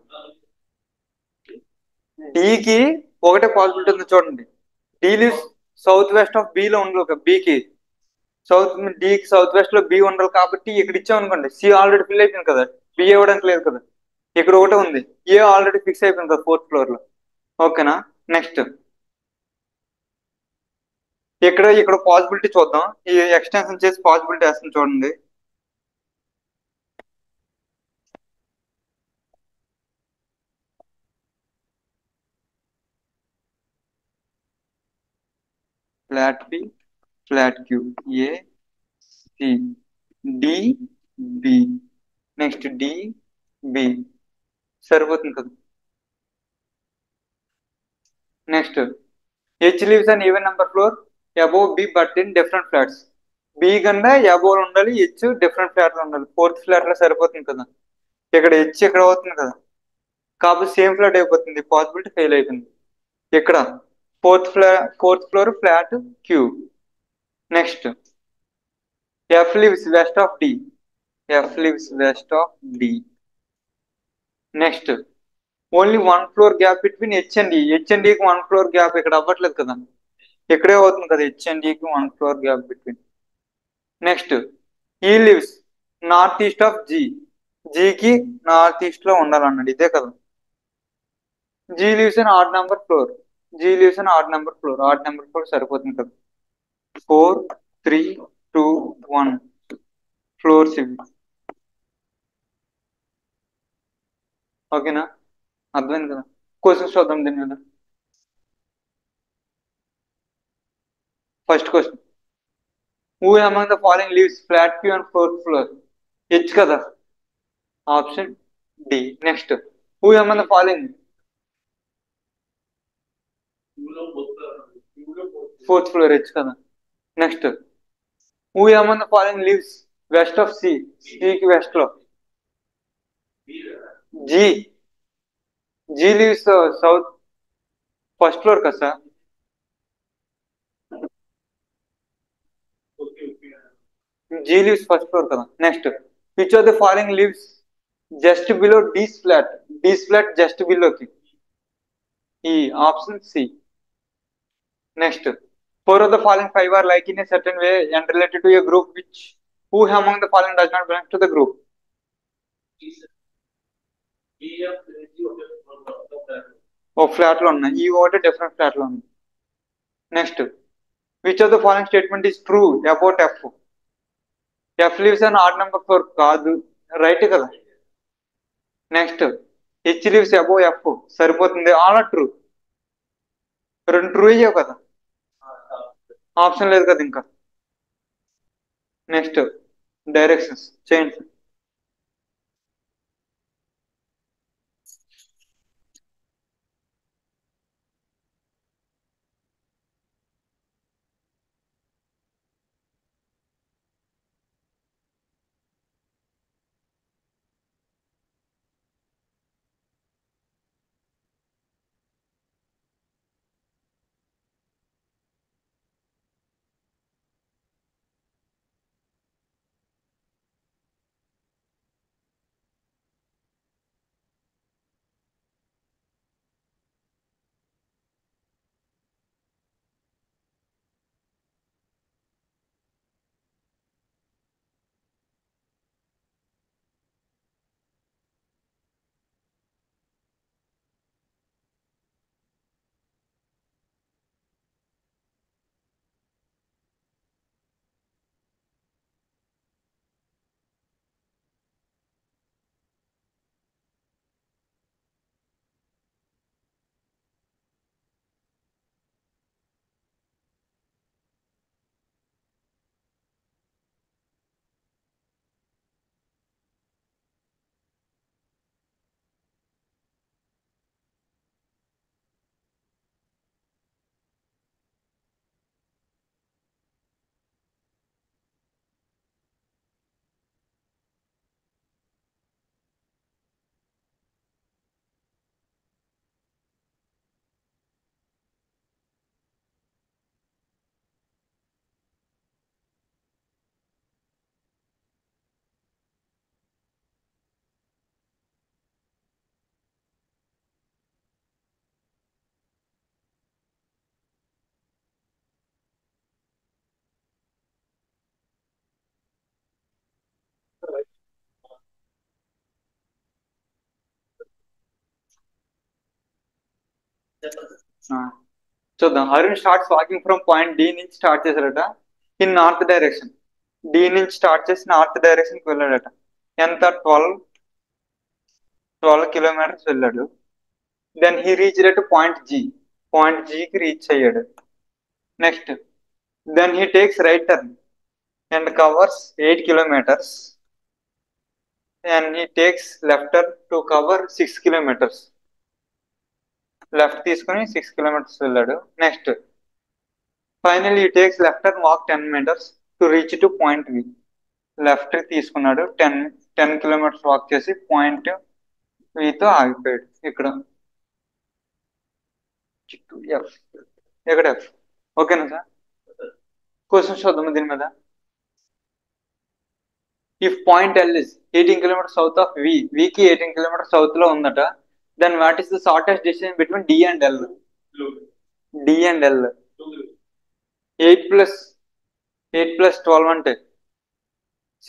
డికి ఒకటే పాసిబిలిటీ ఉంది చూడండి. D lives south west of B లో ఉండదు ఒక బికి. సౌత్ డికి సౌత్ వెస్ట్ లో బి ఉండాలి కాబట్టి ఇక్కడ ఇచ్చామనుకోండి సి ఆల్రెడీ ఫిల్ అయిపోయింది కదా, బి ఇవ్వడానికి లేదు కదా. ఇక్కడ ఒకటే ఉంది, ఏ ఆల్రెడీ ఫిక్స్ అయిపోయింది కదా ఫోర్త్ ఫ్లోర్ లో. ఓకేనా. నెక్స్ట్ ఇక్కడ పాసిబిలిటీ చూద్దాం. ఈ ఎక్స్టెన్షన్ చేసి పాసిబిలిటీ వేస్తుంది చూడండి. Flat B, flat Q, A C, D B, next D B. సరిపోతుంది కదా. Next H lives and even number floor above B but in different flats. B కన్నా అబోవ్ ఉండాలి, హెచ్ డిఫరెంట్ ఫ్లాట్ లో ఉండాలి. ఫోర్త్ ఫ్లాట్ లో సరిపోతుంది కదా. ఇక్కడ హెచ్ ఇక్కడ అవుతుంది కదా, కాబట్టి సేమ్ ఫ్లాట్ అయిపోతుంది, పాసిబిలిటీ ఫెయిల్ అయిపోయింది. ఇక్కడ fourth floor flat Q. Next F lives west of D, F lives west of D. Next only one floor gap between H and డి. హెచ్ అండ్ డికి వన్ ఫ్లోర్ గ్యాప్ ఇక్కడ అవ్వట్లేదు కదా, ఇక్కడే అవుతుంది కదా హెచ్ అండ్ డికి one floor gap between. Next E lives north east of G, జీకి నార్త్ ఈస్ట్ లో ఉండాలన్నాడు, ఇదే కదా. G lives in odd number floor, G lives in odd number floor, odd number floor సరిపోతుంది కదా. 4 3 2 1 ఫ్లోర్స్ ఇవి. ఓకేనా, అర్థమైంది కదా. క్వశ్చన్స్ చూద్దాం దీని మీద. First question, who among the following lives flat Q and fourth floor. H కదా, option D. Next who among the following fourth floor, H కదా. Next who among the following lives west of C, సికి వెస్ట్ లో G, G lives south first floor కదా sir. G lives first floor కదా. Next which of the following lives just below D's flat, D's flat just బిలోకి, E option C. Next four of the following five are like in a certain way and related to a group which who among the following does not belong to the group. ఒక ఫ్లాట్ లో ఉన్నాయి, ఈ ఒకటి డిఫరెంట్ ఫ్లాట్ లో ఉంది. Next which of the following statement is true about F. F lives అని ఆడ్ నెంబర్ ఫోర్ కాదు, రైట్ కదా. Next H lives above F సరిపోతుంది, ఆల్ ట్రూ. రెండు ట్రూ అయ్యావు కదా, ఆప్షన్ లేదు కదా ఇంకా. నెక్స్ట్ డైరెక్షన్స్ చేయండి. ఆ, చూద్దాం. Arun starts walking from point D నుంచి స్టార్ట్ చేశాడట ఇన్ నార్త్ డైరెక్షన్. డి నుంచి స్టార్ట్ చేసి నార్త్ డైరెక్షన్ కి వెళ్ళాడట. ఎంత? 12 కిలోమీటర్స్ వెళ్ళాడు. Then he reach at point జి. పాయింట్ జికి రీచ్ అయ్యాడు. Next, then he takes right turn and covers 8 kilometres and he takes left turn to cover 6 kilometres. Left తీసుకుని 6 కిలోమీటర్స్ వెళ్ళాడు. Next, final he takes left turn walk 10 metres to reach to point V. Left తీసుకున్నాడు. 10 కిలోమీటర్స్ వాక్ చేసి పాయింట్ వితో ఆగిపోయాడు. ఇక్కడ ఎఫ్, ఇక్కడ ఎఫ్. ఓకేనా సార్? క్వశ్చన్ చూద్దాం దీని మీద. If point L is 18 kilometer south of V, వికి 18 కిలోమీటర్ సౌత్ లో ఉందట, then what is the shortest distance between D and L? D and L 8 plus 12 అంటే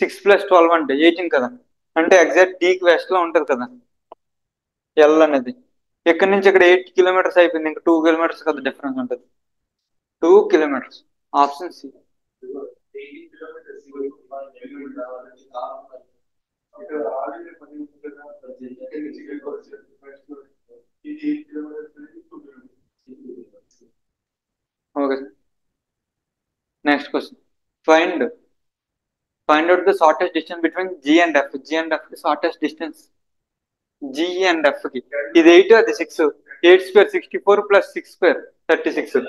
6 ప్లస్ 12 అంటే 18 కదా. అంటే ఎగ్జాక్ట్ డీకి వెస్ట్ లో ఉంటది కదా ఎల్ అనేది. ఇక్కడ నుంచి ఇక్కడ 8 కిలోమీటర్స్ అయిపోయింది. ఇంకా 2 కిలోమీటర్స్ కదా డిఫరెన్స్ ఉంటుంది. 2 kilometres. Option C. Okay sir. Next question. Find find out the shortest distance between G and F. G and F కి shortest distance G and F కి. ఇది 8, అది 6. 8 square 64 plus 6 square 36.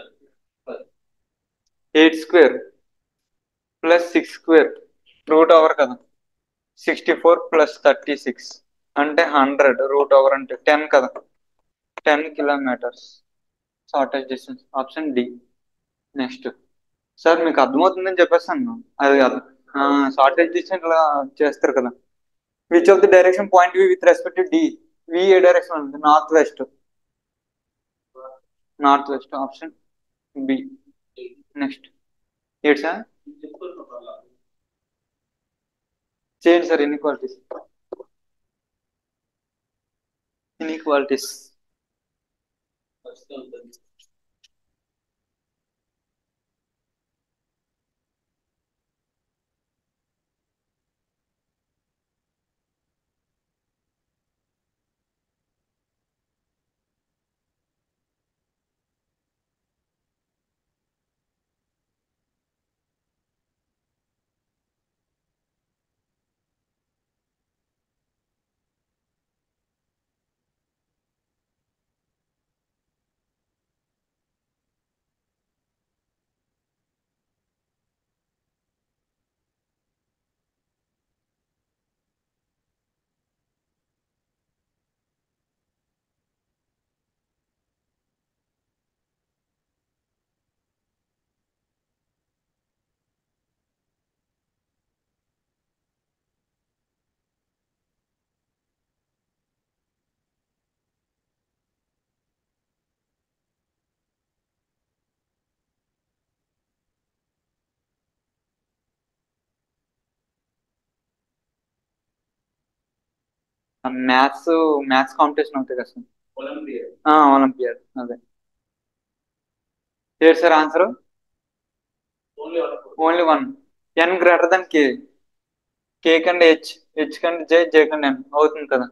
8 square plus 6 square root over కదా. 64 ప్లస్ 36 అంటే 100. రూట్ ఓవర్ అంటే 10 కదా. 10 kilometers shortest distance. Option D. Next, sir మీకు అర్థమవుతుందని చెప్పేస్తాను. అది కాదు, షార్టెస్ట్ డిస్టెన్స్ ఇలా చేస్తారు కదా. Which of the direction point V with respect to D? V A direction ఉంది? North west. North west. Option B. Next, ఏంటి సార్? చేయండి sir. Inequalities. Inequalities. Maths maths competition అవుతాయి కదా సార్. ఒలింపియాడ్. అదే. ఏంటి sir answer? Only one. N greater than K. K కంటే హెచ్, హెచ్ కంటే జే, జే కంటే ఎన్ అవుతుంది కదా.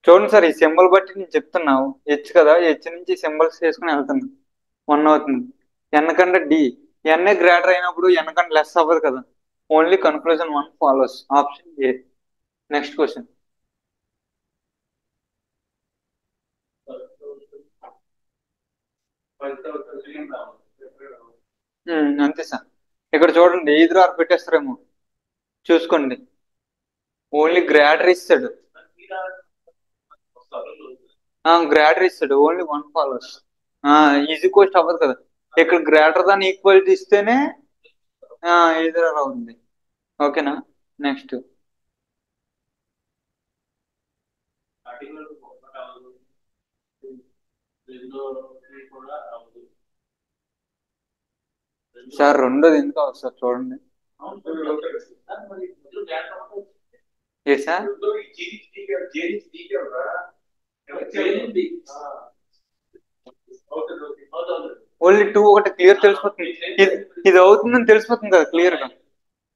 చూడండి సార్, ఈ సింబల్ బట్టి నేను చెప్తున్నావు. హెచ్ కదా, హెచ్ నుంచి సింబల్స్ చేసుకుని వెళ్తున్నా. 1 అవుతుంది. ఎన్ కంటే డి. ఎన్ గ్రేటర్ అయినప్పుడు ఎన్ కంటే లెస్ అవ్వదు కదా. Only conclusion 1 follows. Option A. Next question. అంతే సార్. ఇక్కడ చూడండి, ఎదురు ఆరు పెట్టేస్తారేమో చూసుకోండి. ఓన్లీ గ్రేటర్ ఇస్తాడు. గ్రేటర్ ఇస్తాడు. Only 1 follows. ఈజీ క్వశ్చన్ అవ్వదు కదా. ఇక్కడ గ్రేటర్ దాన్ ఈక్వాలిటీ ఇస్తేనే ఎదురు ఆర్ అవుతుంది. ఓకేనా? నెక్స్ట్. సార్ రెండోది ఎందుకు అవ్వదు సార్? చూడండి. ఏ సార్? ఓన్లీ టూ ఒకటి క్లియర్ తెలిసిపోతుంది. ఇది ఇది అవుతుందని తెలిసిపోతుంది కదా క్లియర్ గా.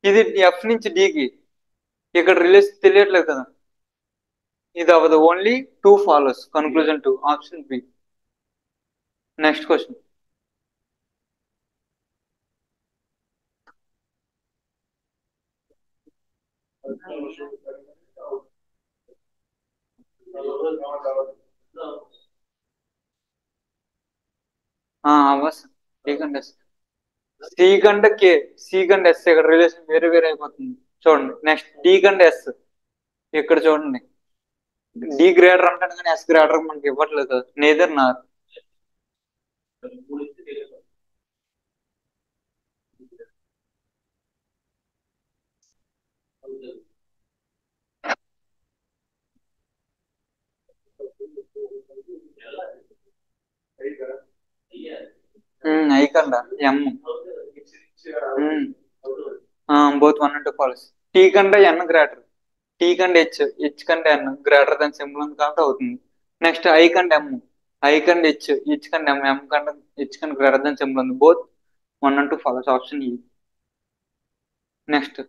ఇది ఎఫ్ నుంచి డికి ఇక్కడ రిలేషన్ తెలియట్లేదు కదా. ఇది అవ్వదు, only two follows, conclusion two, option B. Next question. అవ్వస్ డి కంటే ఎస్. సి కంటే కే, సి కంటే ఎస్ ఇక్కడ రిలేషన్ వేరే వేరే అయిపోతుంది. చూడండి నెక్స్ట్ డి కంటే ఎస్. ఇక్కడ చూడండి డి గ్రేటర్ అంటాడు కానీ ఎస్ గ్రేటర్ మనకి ఇవ్వట్లేదు. Neither nor. ఐ కండ M. Both one and two follows. T కంటే ఎన్ గ్రేటర్. టీ కంటే హెచ్, హెచ్ కంటే ఎన్ గ్రేటర్ దాన్ సింబల్ ఉంది కాబట్టి అవుతుంది. నెక్స్ట్ ఐ కంటే ఎం, ఐ కంటే హెచ్, హెచ్ కంటే ఎం, ఎం కంటే హెచ్ కంటే గ్రేటర్ దాన్ సింబల్ ఉంది. Both one and two follows, option E. Next.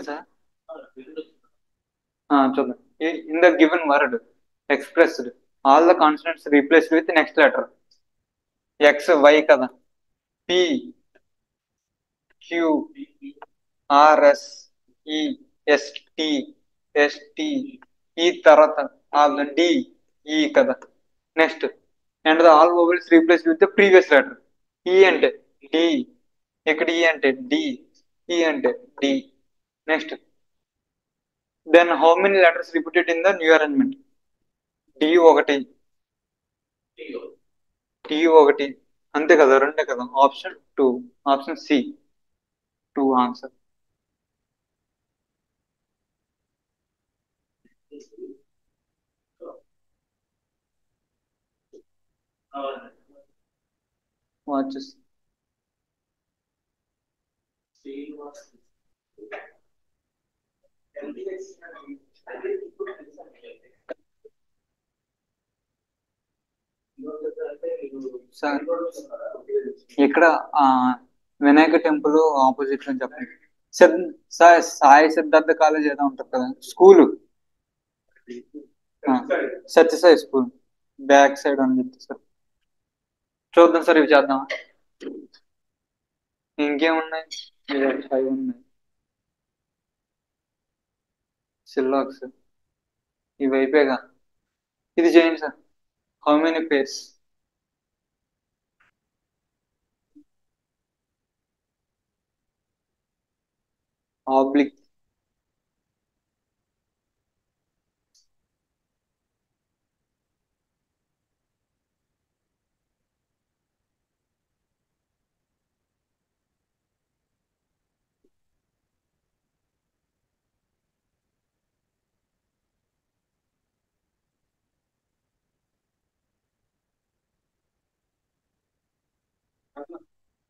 Sir చూద్దాం. In the given word expressed all the constants replaced with next letter. X Y కదా. P Q R S E S T S T E తర్వాత ఆప్షన్ డి ఈ కదా. Next and the all vowels replace with the previous letter. ఈ అంటే డి, ఇక్కడ ఈ అంటే డి, ఈ అంటే D. Next then how many letters repeated in the new arrangement. D ఒకటి, టి ఒకటి, అంతే కదా, రెండే కదా. Option two, option C, two answer. Watches. Sir ఇక్కడ ఆ వినాయక టెంపుల్ ఆపోజిట్ లో చెప్పండి. సాయి సిద్ధార్థ కాలేజ్ ఏదో ఉంటుంది కదా school. Sathya Sai school back side అని చెప్తే సార్. చూద్దాం సార్, ఇవి చేద్దాం. ఇంకేమున్నాయి, అవి ఉన్నాయి. సిల్లాక్స్ ఇవి అయిపోయాగా. ఇది చేయండి sir. How many pairs. Oblique.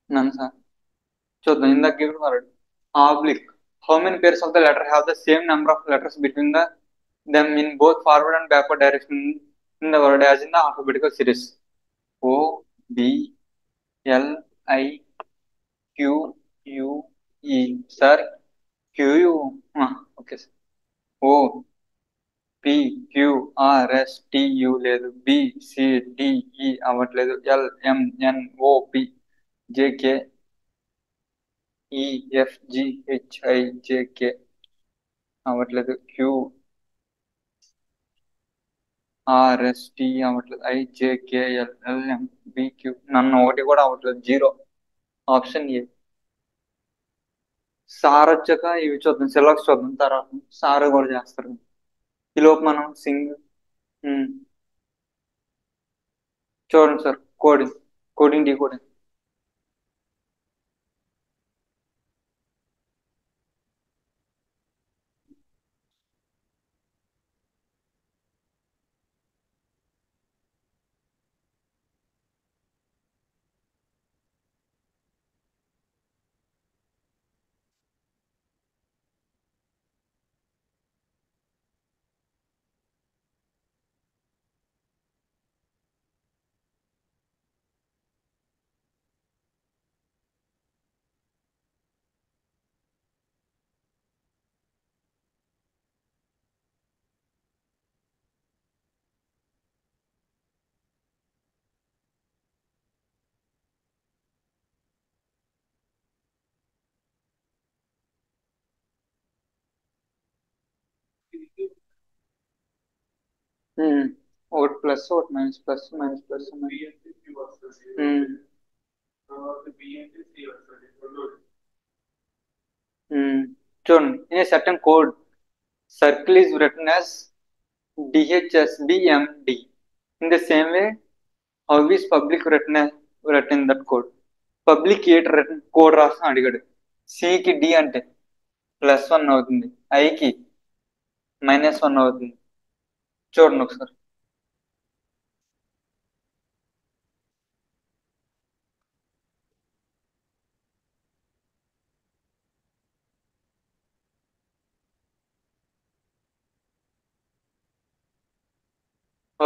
నన్ను సార్ చూద్దాం. ఇందాక ఇప్పుడు మరి oblique. How many pairs of the letter have the same number of letters between them in both forward and backward direction in the word as in the alphabetical series? O, B, L, I, Q, U, E. Sir, Q, U. Okay, sir. O, P, Q, R, S, T, U లేదు. B, C, D, E అవ్వట్లేదు. L, M, N, O, P, J, K, E, F, G, H, I, J, K అవ్వట్లేదు. Q, R, S, T అవ్వట్లేదు. I, J, K, L, L, M, B, Q. నన్ను ఒకటి కూడా అవ్వట్లేదు. జీరో. Option A. సార్ వచ్చాక ఇవి చూద్దాం, సిలబస్ చూద్దాం, తర్వాత సార్ కూడా చేస్తారు. ఈ లోపు మనం చూడండి sir. Coding coding decoding. ఒకటి ప్లస్ ఒకటి మైనస్ ప్లస్ మైనస్ ప్లస్. చూడండి. In a certain code circle is written as DHSBMD. In the same way, how is public written that code? Public Ather return code రాసిన అడిగాడు. సికి డి అంటే +1 అవుతుంది, ఐకి -1 అవుతుంది. చూడండి ఒకసారి.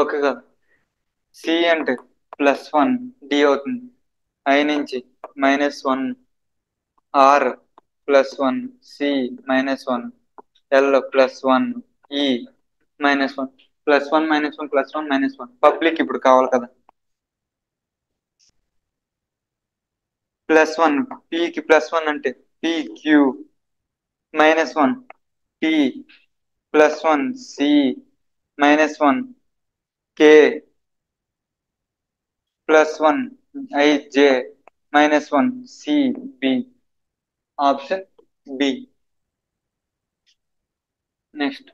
ఓకే కదా. సి అంటే +1 డి అవుతుంది, ఐ నుంచి -1, ఆర్ +1, సి -1, ఎల్ +1, ఈ -1. +1 -1 +1 -1 పబ్లిక్ ఇప్పుడు కావాలి కదా. +1 పికి +1 అంటే PQ -1, P +1, C -1, K +1, IJ -1, C B. Option B. Next.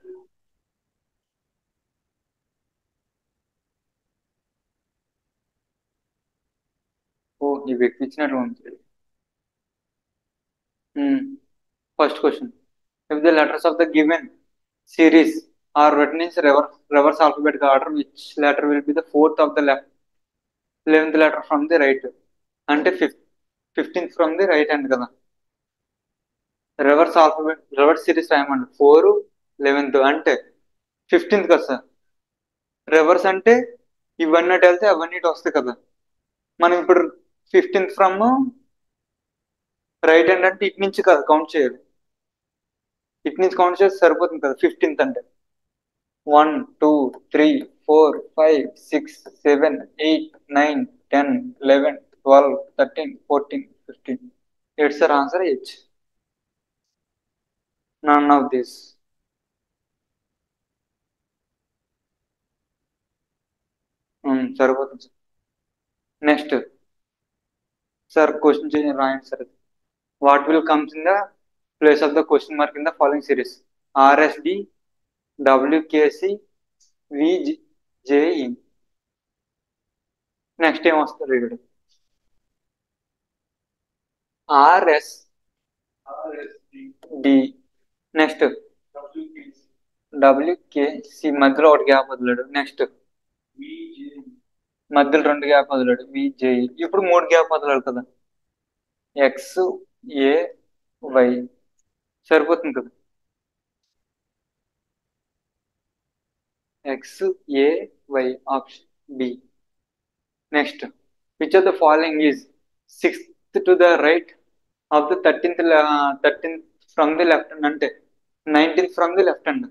ఓ ఈ వ్యక్తి ఇచ్చినట్లు ఉంది. First question. If the letters of the given series are written in reverse alphabetical order, which letter will be the fourth of the left 11th letter from the right? అంటే 15th from the right hand కదా. రివర్స్ సిరీస్ రాయమండి. 4, 11th అంటే 15th కదా సార్. రివర్స్ అంటే ఇవన్నీ అటు వెళ్తే అవన్నీ ఇటు వస్తాయి కదా. మనం ఇప్పుడు 15th ఫ్రమ్ రైట్ హ్యాండ్ అంటే ఇటు నుంచి కదా కౌంట్ చేయాలి. ఇటు నుంచి కౌంట్ చేస్తే సరిపోతుంది కదా. 15th అంటే 1, 2, 3, 4, 5, 6, 7, 8, 9, 10, 11, 12, 13, 14, 15. It's our answer H. None of this. సరిపోతుంది sir. Next sir question change రాయండి sir. What will comes in the place of the question mark in the following series? RSD, WKC, VJE. Next ఏం వస్తుంది ఇక్కడ? RSD. నెక్స్ట్ WKC మధ్యలో ఒకటి గ్యాప్ వదిలాడు. నెక్స్ట్ మధ్యలో 2 గ్యాప్ వదిలాడు విజే. ఇప్పుడు 3 గ్యాప్ వదిలాడు కదా, ఎక్స్ ఏ వై. సరిపోతుంది కదా. X A Y, option B. Next, which of the following is sixth to the right of the 13th from the left hand అంటే 19th from the left hand.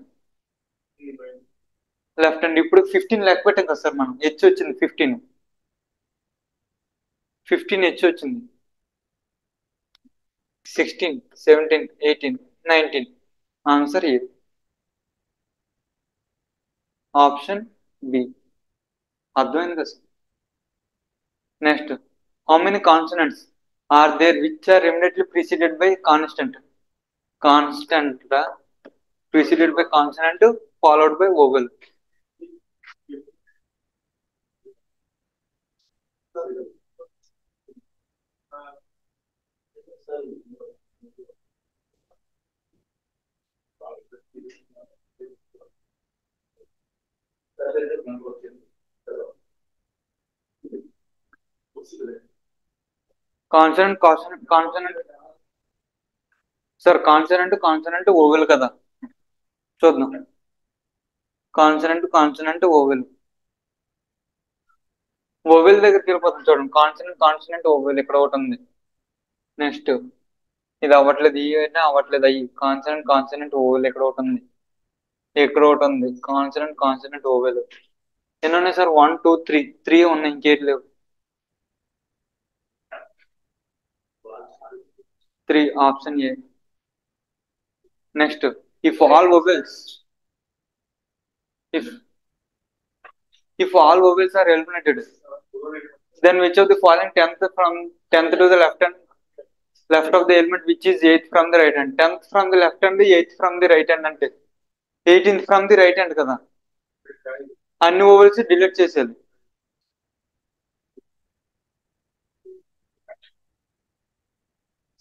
Left hand. ఇప్పుడు 15 లెక్క పెట్టాం కదా సార్, మనం హెచ్ వచ్చింది 15. 15 హెచ్ వచ్చింది. 16, 17, 18, 19. Answer A, option B. అర్థమైంది కదా sir. Next, how many consonants are there which are immediately preceded by constant? Constant preceded by consonant followed by vowel. Consonant sir, consonant vowel కదా. చూద్దాం. Consonant oval. ఓవెల్ దగ్గరికి వెళ్ళిపోతుంది చూడండి. కాన్సనెంట్ ఓవెల్ ఇక్కడ ఒకటి ఉంది. నెక్స్ట్, ఇది అవ్వట్లేదు, ఈ అయినా అవ్వట్లేదు, అయ్యి కాన్సనెంట్ ఓవెల్ ఇక్కడ ఒకటి ఉంది, ఇక్కడ ఒకటి ఉంది. కాన్సనెంట్ ఓవెల్ ఎన్ని ఉన్నాయి సార్? 1, 2, 3. 3 ఉన్నాయి, ఇంకేటి లేవు. 3, option A. Next, if all vowels if if all vowels are eliminated, then which of the following 10th to the left of the element which is 8th from the right hand? 10th from the left hand, 8th from the right hand అంటే 18th from the right hand కదా. అన్ని vowels డిలీట్ చేసేది.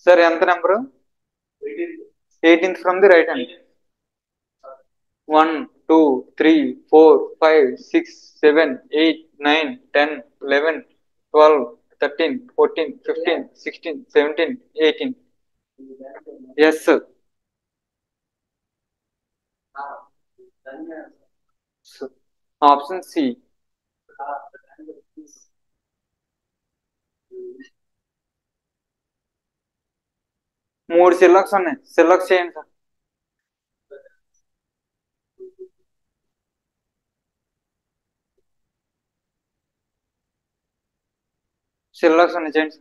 సార్ ఎంత number? 18th from the right hand. 1, 2, 3, 4, 5, 6, 7, 8, 9, 10, 11, 12, 13, 14, 15, 16, 17, 18. Yes. Option C. మూడు సిల్లక్స్ ఉన్నాయి, సిల్లక్స్ చేయండి సార్. సిల్లక్స్ ఉన్నాయి, చేయండి.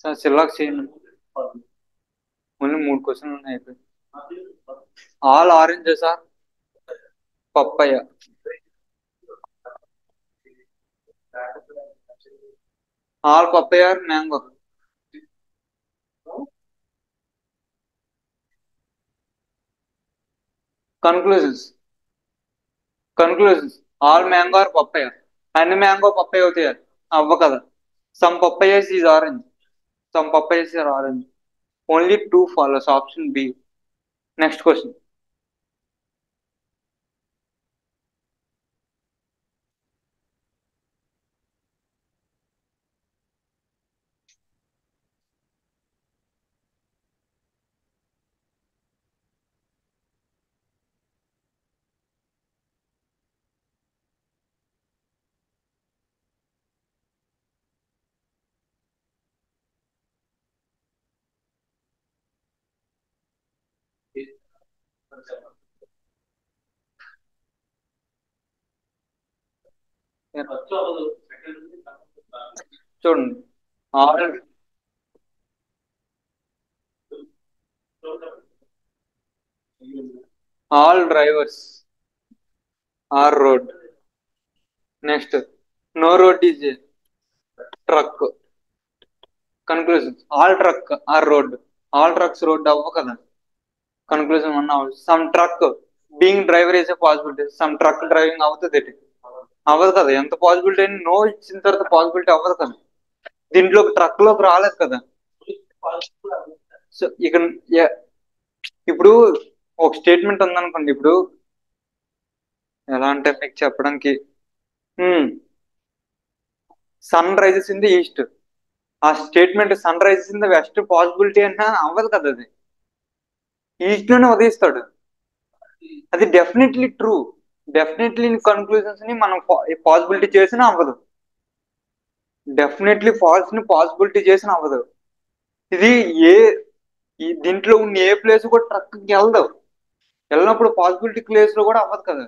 సార్ సిల్లక్స్ చేయండి. ఓన్లీ 3 క్వశ్చన్లు ఉన్నాయి. All orange sir. Papaya. All papaya are mango. Conclusions. All mango are papaya. అన్ని మ్యాంగో పప్పయ్య అవుతాయి? అవ్వ కదా. Some papayas is orange. Some papayas are orange. Only 2 follows, option B. Next question. చూడండి. All all drivers are road. Next no road is truck. Conclusion all truck are road. All trucks road అవ్వవు కదా. కన్క్లూజన్ వన్ అవ్వదు. Some truck being driver is a possibility. Some truck driving అవుతుంది ఏంటి? అవ్వదు కదా. ఎంత పాసిబిలిటీ అని నో ఇచ్చిన తర్వాత పాసిబిలిటీ అవ్వదు కదా. దీంట్లో ట్రక్ లోకి రాలేదు కదా. సో ఇక ఇప్పుడు ఒక స్టేట్మెంట్ ఉందనుకోండి. ఇప్పుడు ఎలా అంటే మీకు చెప్పడానికి, sun rises in the east. ఆ statement sun rises in the west possibility అన్నా అవ్వదు కదా. అది ఈస్ట్ లోనే ఉదయిస్తాడు. అది డెఫినెట్లీ ట్రూ. డెఫినెట్లీ కన్క్లూజన్స్ ని మనం పాసిబిలిటీ చేసినా అవ్వదు. డెఫినెట్లీ ఫాల్స్ ని పాసిబిలిటీ చేసినా అవ్వదు. ఇది ఏ దీంట్లో ఉన్న ఏ ప్లేస్ కూడా ట్రక్ వెళ్ళదు. వెళ్ళినప్పుడు పాసిబిలిటీ ప్లేస్ లో కూడా అవ్వదు కదా.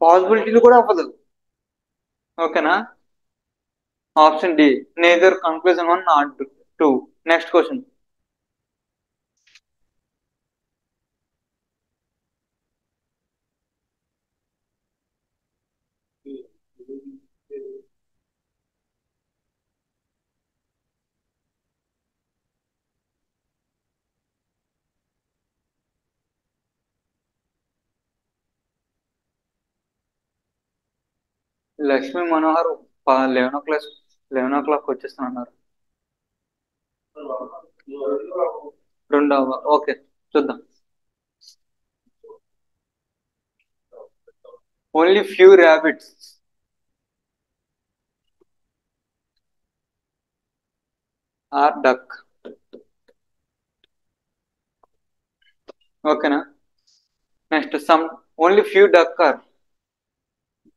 పాసిబిలిటీలు కూడా అవ్వదు. ఓకేనా. Option D neither conclusion one not two. Next question. Lakshmi Manohar 11 o'clock 11 o'clock వచ్చేస్తానన్నారు. రెండవ ఓకే చూద్దాం. Only few rabbits are duck. ఓకేనా. Next some only few duck are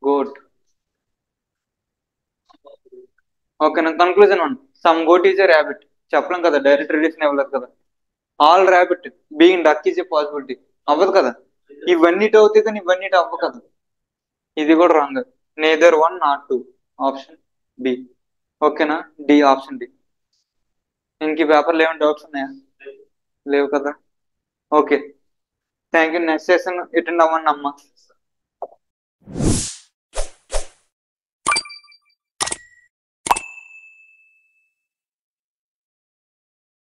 goat. ఓకేనా. Conclusion one some goat is a rabbit. చెప్పలేం కదా, డైరెక్ట్ రిలేషన్ ఇవ్వలేదు కదా. All rabbit being duck is a possibility అవ్వదు కదా. ఇవన్నీ అవుతాయి కానీ ఇవన్నీ అవ్వవు కదా. ఇది కూడా wrong. Neither one not two. Option B. ఓకేనా. D option D. ఇంక ఈ పేపర్లో ఏమైనా డౌట్స్ ఉన్నాయా? లేవు కదా. Okay. Thank you. Next session attend అవ్వండి అమ్మా.